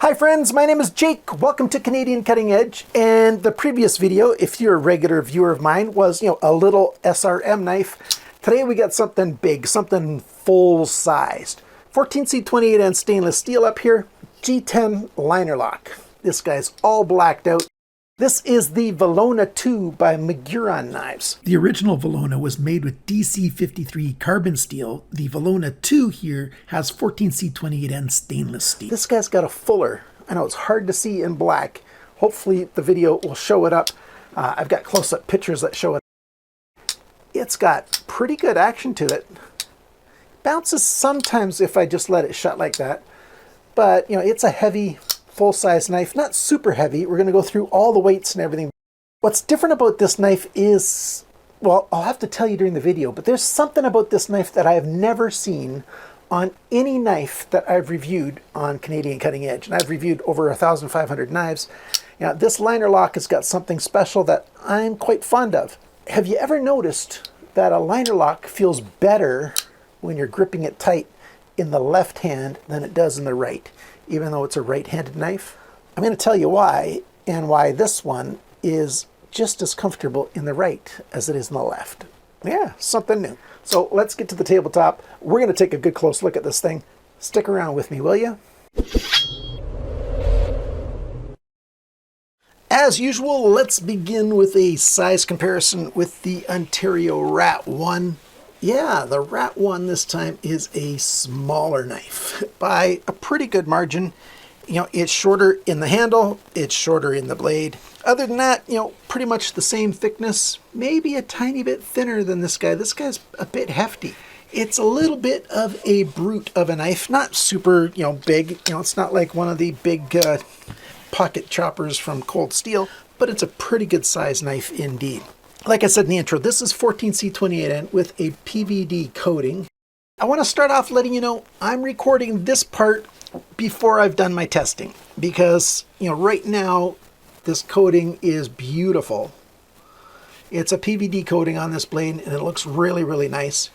Hi friends, my name is Jake. Welcome to Canadian Cutting Edge. And the previous video, if you're a regular viewer of mine, was, a little SRM knife. Today we got something big, something full-sized. 14C28N stainless steel up here, G10 liner lock. This guy's all blacked out. This is the Velona 2 by Miguron Knives. The original Velona was made with DC53 carbon steel. The Velona 2 here has 14C28N stainless steel. This guy's got a fuller. I know it's hard to see in black. Hopefully the video will show it up. I've got close-up pictures that show it. It's got pretty good action to it. Bounces sometimes if I just let it shut like that. But, it's a heavy, full-size knife, not super heavy. We're going to go through all the weights and everything. What's different about this knife is, well, I'll have to tell you during the video, but there's something about this knife that I have never seen on any knife that I've reviewed on Canadian Cutting Edge. And I've reviewed over 1,500 knives. This liner lock has got something special that I'm quite fond of. Have you ever noticed that a liner lock feels better when you're gripping it tight in the left hand than it does in the right, even though it's a right-handed knife? I'm going to tell you why, and why this one is just as comfortable in the right as it is in the left. Yeah, something new. So let's get to the tabletop. We're going to take a good close look at this thing. Stick around with me, will you? As usual, let's begin with a size comparison with the Ontario Rat 1. Yeah, the Rat 1 this time is a smaller knife by a pretty good margin. It's shorter in the handle, it's shorter in the blade. Other than that, pretty much the same thickness, maybe a tiny bit thinner than this guy. This guy's a bit hefty. It's a little bit of a brute of a knife, not super, big. It's not like one of the big pocket choppers from Cold Steel, but it's a pretty good size knife indeed. Like I said in the intro, this is 14C28N with a PVD coating. I want to start off letting you know I'm recording this part before I've done my testing because, right now this coating is beautiful. It's a PVD coating on this blade and it looks really, really nice.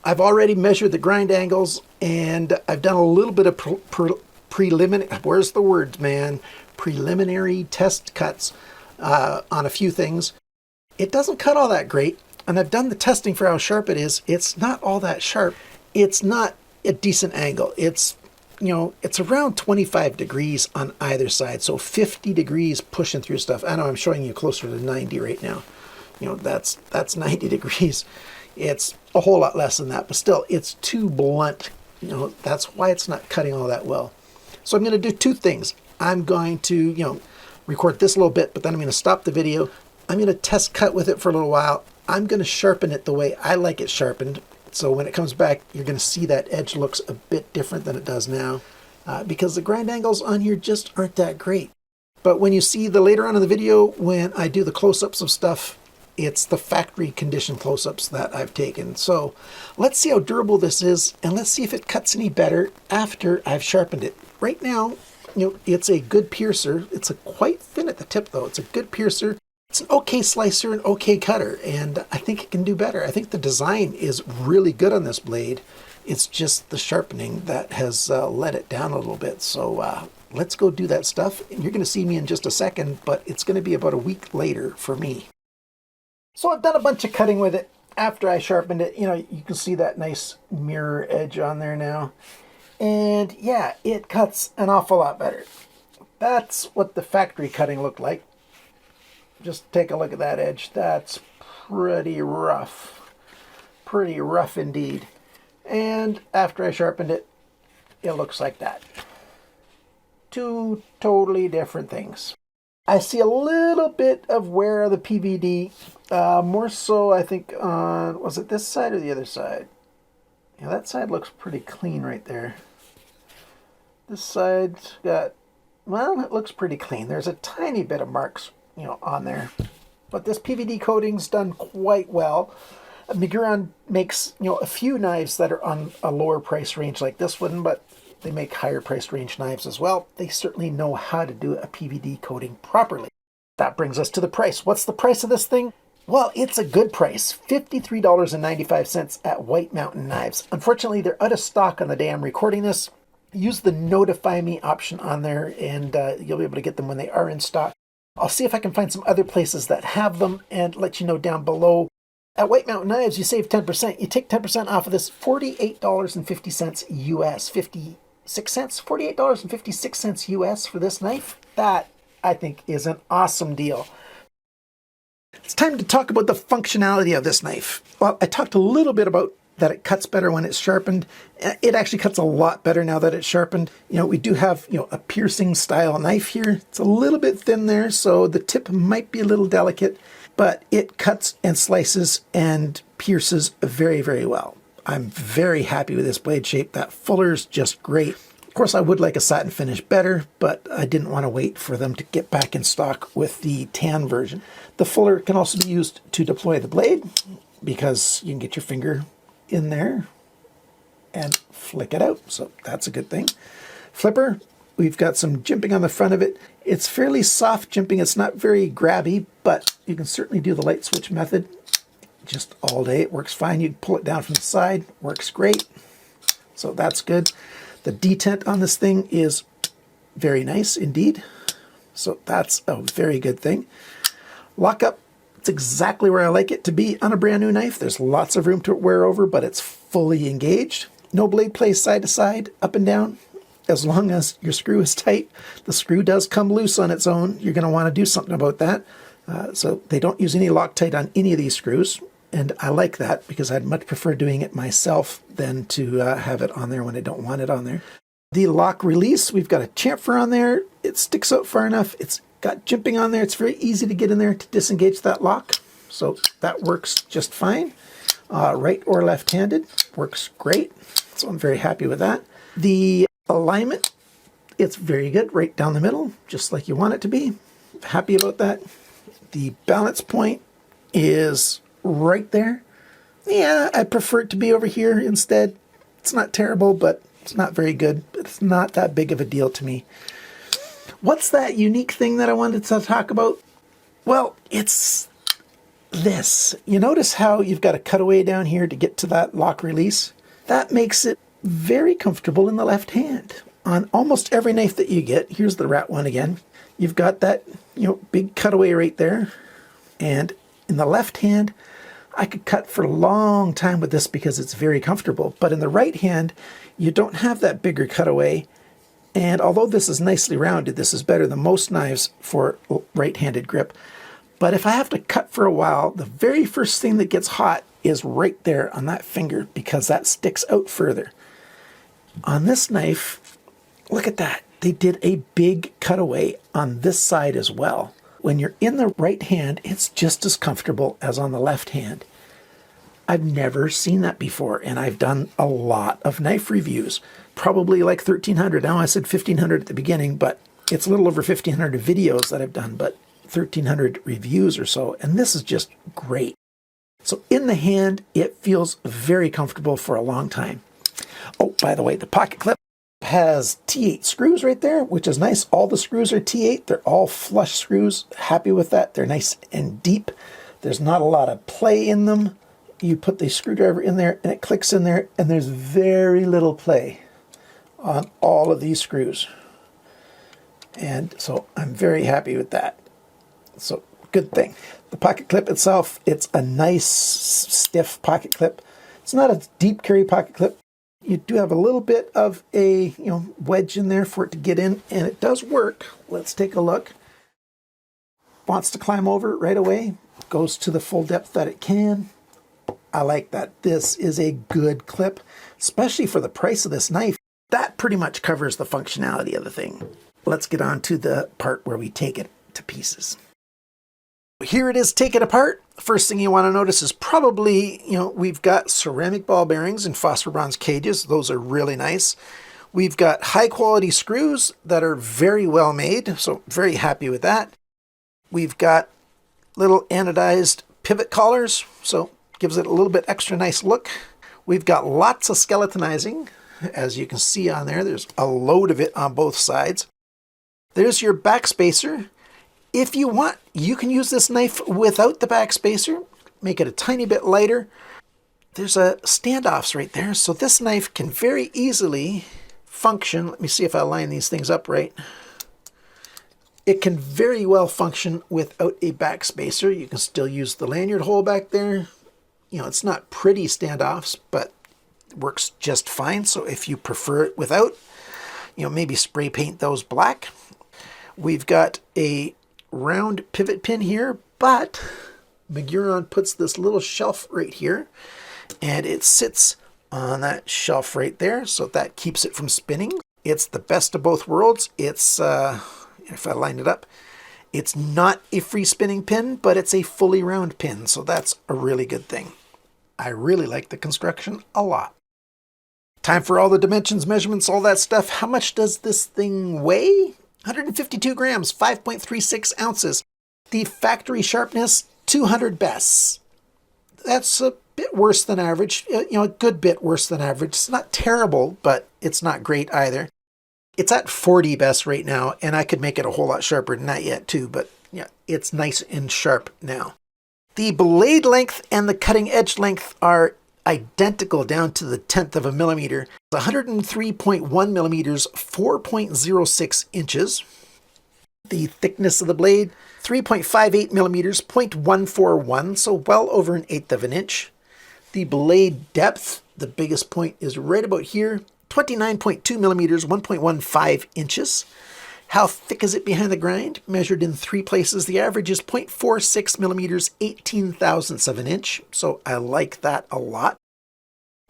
I've already measured the grind angles and I've done a little bit of preliminary test cuts on a few things. It doesn't cut all that great, and I've done the testing for how sharp it is. It's not all that sharp. It's not a decent angle. It's, it's around 25 degrees on either side, so 50 degrees pushing through stuff. I know I'm showing you closer to 90 right now. That's 90 degrees. It's a whole lot less than that, but still, it's too blunt. That's why it's not cutting all that well. So I'm going to do two things. I'm going to, record this a little bit, but then I'm going to stop the video. I'm going to test cut with it for a little while. I'm going to sharpen it the way I like it sharpened. So when it comes back, you're going to see that edge looks a bit different than it does now because the grind angles on here just aren't that great. But when you see the later on in the video, when I do the close-ups of stuff, it's the factory condition close-ups that I've taken. So let's see how durable this is, and let's see if it cuts any better after I've sharpened it. Right now, it's a good piercer. It's quite thin at the tip, though. It's a good piercer. It's an okay slicer, an okay cutter, and I think it can do better. I think the design is really good on this blade. It's just the sharpening that has let it down a little bit. So let's go do that stuff. And you're going to see me in just a second, but it's going to be about a week later for me. So I've done a bunch of cutting with it after I sharpened it. You can see that nice mirror edge on there now. And yeah, it cuts an awful lot better. That's what the factory cutting looked like. Just take a look at that edge. That's pretty rough. Pretty rough indeed. And after I sharpened it, it looks like that. Two totally different things. I see a little bit of wear of the PVD. More so, I think, on, was it this side or the other side? Yeah, that side looks pretty clean right there. This side's got, well, it looks pretty clean. There's a tiny bit of marks on there. But this PVD coating's done quite well. Miguron makes, a few knives that are on a lower price range like this one, but they make higher price range knives as well. They certainly know how to do a PVD coating properly. That brings us to the price. What's the price of this thing? Well, it's a good price, $53.95 at White Mountain Knives. Unfortunately, they're out of stock on the day I'm recording this. use the notify me option on there, and you'll be able to get them when they are in stock. I'll see if I can find some other places that have them and let you know down below. At White Mountain Knives, you save 10%. You take 10% off of this $48.50 US, 56 cents, $48.56 US for this knife. That, I think, is an awesome deal. It's time to talk about the functionality of this knife. Well, I talked a little bit about that it cuts better when it's sharpened. It actually cuts a lot better now that it's sharpened. You know, we do have, you know, a piercing style knife here. It's a little bit thin there, so the tip might be a little delicate, but it cuts and slices and pierces very, very well. I'm very happy with this blade shape. That fuller's just great. Of course, I would like a satin finish better, but I didn't want to wait for them to get back in stock with the tan version. The fuller can also be used to deploy the blade because you can get your finger in there and flick it out, so that's a good thing. Flipper, we've got some jimping on the front of it. It's fairly soft jimping. It's not very grabby, but you can certainly do the light switch method just all day. It works fine. You can pull it down from the side, works great, so that's good. The detent on this thing is very nice indeed, so that's a very good thing. Lockup, it's exactly where I like it to be on a brand new knife. There's lots of room to wear over, but it's fully engaged. No blade play side to side, up and down. As long as your screw is tight, the screw does come loose on its own. You're going to want to do something about that. So they don't use any Loctite on any of these screws, and I like that because I'd much prefer doing it myself than to have it on there when I don't want it on there. The lock release, we've got a chamfer on there. It sticks out far enough. It's got jimping on there. It's very easy to get in there to disengage that lock. So that works just fine. Right or left-handed, works great. So I'm very happy with that. The alignment, it's very good, right down the middle, just like you want it to be. Happy about that. The balance point is right there. Yeah, I prefer it to be over here instead. It's not terrible, but it's not very good. It's not that big of a deal to me. What's that unique thing that I wanted to talk about? Well, it's this. You notice how you've got a cutaway down here to get to that lock release? That makes it very comfortable in the left hand. On almost every knife that you get, here's the rat one again, you've got that, you know, big cutaway right there. And in the left hand, I could cut for a long time with this because it's very comfortable. But in the right hand, you don't have that bigger cutaway. And although this is nicely rounded, this is better than most knives for right-handed grip. But if I have to cut for a while, the very first thing that gets hot is right there on that finger because that sticks out further. On this knife, look at that. They did a big cutaway on this side as well. When you're in the right hand, it's just as comfortable as on the left hand. I've never seen that before, and I've done a lot of knife reviews. Probably like 1,300. Now I said 1,500 at the beginning, but it's a little over 1,500 videos that I've done, but 1,300 reviews or so, and this is just great. So in the hand, it feels very comfortable for a long time. Oh, by the way, the pocket clip has T8 screws right there, which is nice. All the screws are T8. They're all flush screws. Happy with that. They're nice and deep. There's not a lot of play in them. You put the screwdriver in there and it clicks in there, and there's very little play on all of these screws. And so I'm very happy with that. So good thing. The pocket clip itself, it's a nice stiff pocket clip. It's not a deep carry pocket clip. You do have a little bit of a wedge in there for it to get in, and it does work. Let's take a look. Wants to climb over right away. Goes to the full depth that it can. I like that. This is a good clip, especially for the price of this knife. That pretty much covers the functionality of the thing. Let's get on to the part where we take it to pieces. Here it is, take it apart. First thing you want to notice is probably, we've got ceramic ball bearings in phosphor bronze cages. Those are really nice. We've got high quality screws that are very well made, so very happy with that. We've got little anodized pivot collars, so gives it a little bit extra nice look. We've got lots of skeletonizing. As you can see on there, there's a load of it on both sides. There's your backspacer. If you want, you can use this knife without the backspacer, make it a tiny bit lighter. There's a standoffs right there, so this knife can very easily function, let me see if I line these things up right. It can very well function without a backspacer. You can still use the lanyard hole back there. You know, it's not pretty standoffs, but it works just fine. So if you prefer it without, you know, maybe spray paint those black. We've got a round pivot pin here, but Miguron puts this little shelf right here, and it sits on that shelf right there, so that keeps it from spinning. It's the best of both worlds. It's, if I line it up, it's not a free spinning pin, but it's a fully round pin, so that's a really good thing. I really like the construction a lot. Time for all the dimensions, measurements, all that stuff. How much does this thing weigh? 152 grams, 5.36 ounces. The factory sharpness, 200 bests. That's a bit worse than average, you know, a good bit worse than average. It's not terrible, but it's not great either. It's at 40 bests right now, and I could make it a whole lot sharper than that yet too, but yeah, it's nice and sharp now. The blade length and the cutting edge length are identical down to the 1/10 of a millimeter. 103.1 millimeters, 4.06 inches. The thickness of the blade, 3.58 millimeters, 0.141, so well over 1/8 of an inch. The blade depth, the biggest point is right about here, 29.2 millimeters, 1.15 inches. How thick is it behind the grind? Measured in 3 places. The average is 0.46 millimeters, 18 thousandths of an inch. So I like that a lot.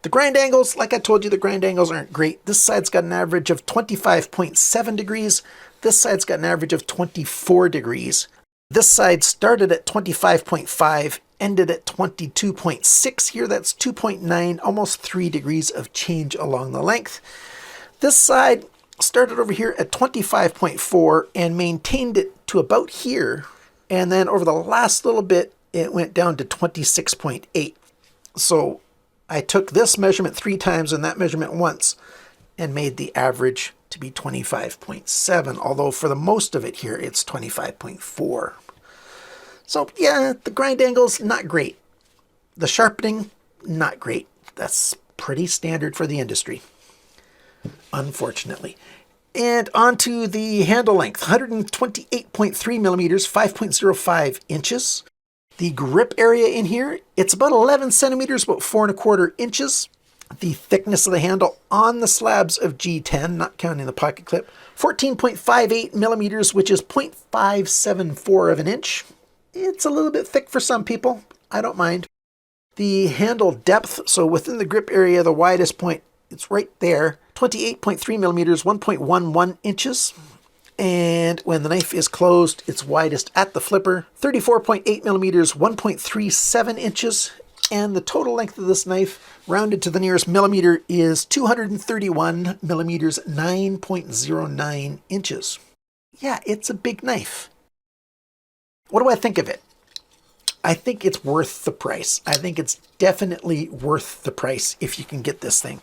The grind angles, like I told you, the grind angles aren't great. This side's got an average of 25.7 degrees. This side's got an average of 24 degrees. This side started at 25.5, ended at 22.6 here. That's 2.9, almost 3 degrees of change along the length. This side started over here at 25.4 and maintained it to about here. And then over the last little bit, it went down to 26.8. So I took this measurement 3 times and that measurement once and made the average to be 25.7, although for the most of it here, it's 25.4. So yeah, the grind angle's not great. The sharpening, not great. That's pretty standard for the industry, unfortunately. And onto the handle length, 128.3 millimeters, 5.05 inches. The grip area in here, it's about 11 centimeters, about 4¼ inches. The thickness of the handle on the slabs of G10, not counting the pocket clip, 14.58 millimeters, which is 0.574 of an inch. It's a little bit thick for some people. I don't mind. The handle depth, so within the grip area, the widest point, it's right there, 28.3 millimeters, 1.11 inches. And when the knife is closed, it's widest at the flipper, 34.8 millimeters, 1.37 inches. And the total length of this knife, rounded to the nearest millimeter, is 231 millimeters, 9.09 inches. Yeah, it's a big knife. What do I think of it? I think it's worth the price. I think it's definitely worth the price if you can get this thing.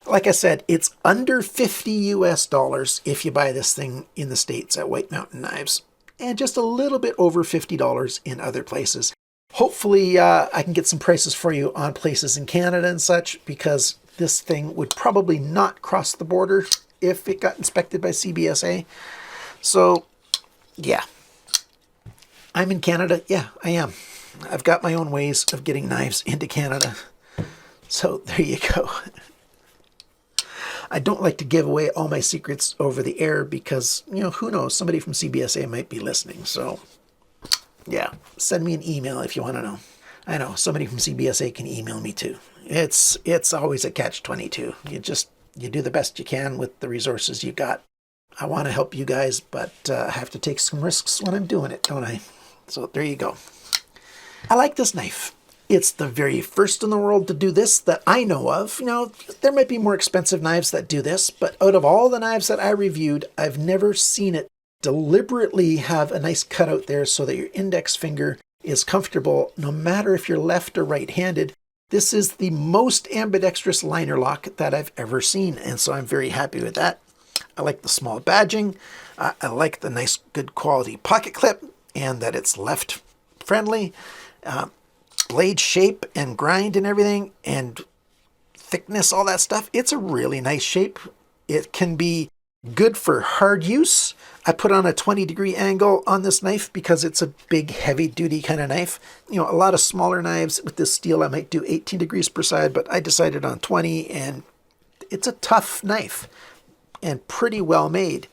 Like I said, it's under $50 US if you buy this thing in the States at White Mountain Knives, and just a little bit over $50 in other places. Hopefully I can get some prices for you on places in Canada and such, because this thing would probably not cross the border if it got inspected by CBSA. So yeah, I'm in Canada. Yeah, I am. I've got my own ways of getting knives into Canada. So there you go. I don't like to give away all my secrets over the air because, you know, who knows, somebody from CBSA might be listening. So yeah, send me an email if you want to know. I know somebody from CBSA can email me too. It's always a catch-22. You do the best you can with the resources you got. I want to help you guys, but I have to take some risks when I'm doing it, don't I? So there you go. I like this knife. It's the very first in the world to do this that I know of. You know, there might be more expensive knives that do this, but out of all the knives that I reviewed, I've never seen it deliberately have a nice cutout there so that your index finger is comfortable no matter if you're left or right-handed. This is the most ambidextrous liner lock that I've ever seen, and so I'm very happy with that. I like the small badging. I like the nice, good quality pocket clip, and that it's left friendly. Blade shape and grind and everything, and thickness, all that stuff. It's a really nice shape. It can be good for hard use. I put on a 20-degree angle on this knife because it's a big, heavy-duty kind of knife. You know, a lot of smaller knives with this steel, I might do 18 degrees per side, but I decided on 20, and it's a tough knife and pretty well made.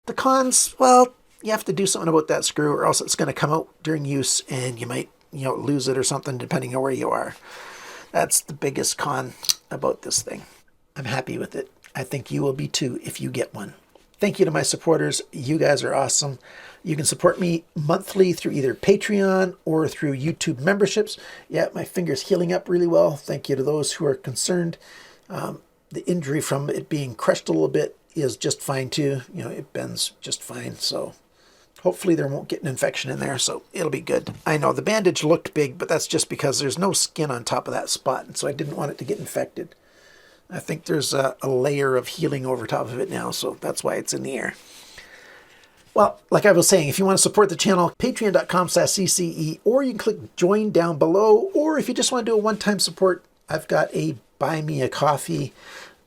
The cons, well, you have to do something about that screw or else it's going to come out during use and you might, you know, lose it or something depending on where you are. That's the biggest con about this thing. I'm happy with it. I think you will be too if you get one. Thank you to my supporters. You guys are awesome. You can support me monthly through either Patreon or through YouTube memberships. Yeah, my finger's healing up really well. Thank you to those who are concerned. The injury from it being crushed a little bit is just fine too. You know, it bends just fine. So hopefully there won't get an infection in there. So it'll be good. I know the bandage looked big, but that's just because there's no skin on top of that spot. And so I didn't want it to get infected. I think there's a layer of healing over top of it now, so that's why it's in the air. Well, like I was saying, if you want to support the channel, patreon.com/CCE, or you can click join down below, or if you just want to do a one-time support, I've got a buy me a coffee.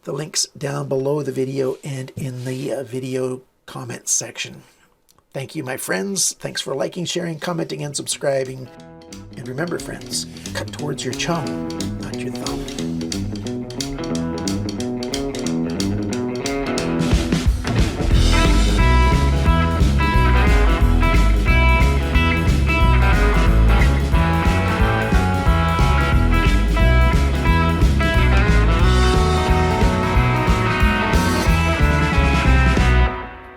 The link's down below the video and in the video comment section. Thank you, my friends. Thanks for liking, sharing, commenting, and subscribing. And remember, friends, cut towards your chum, not your thumb.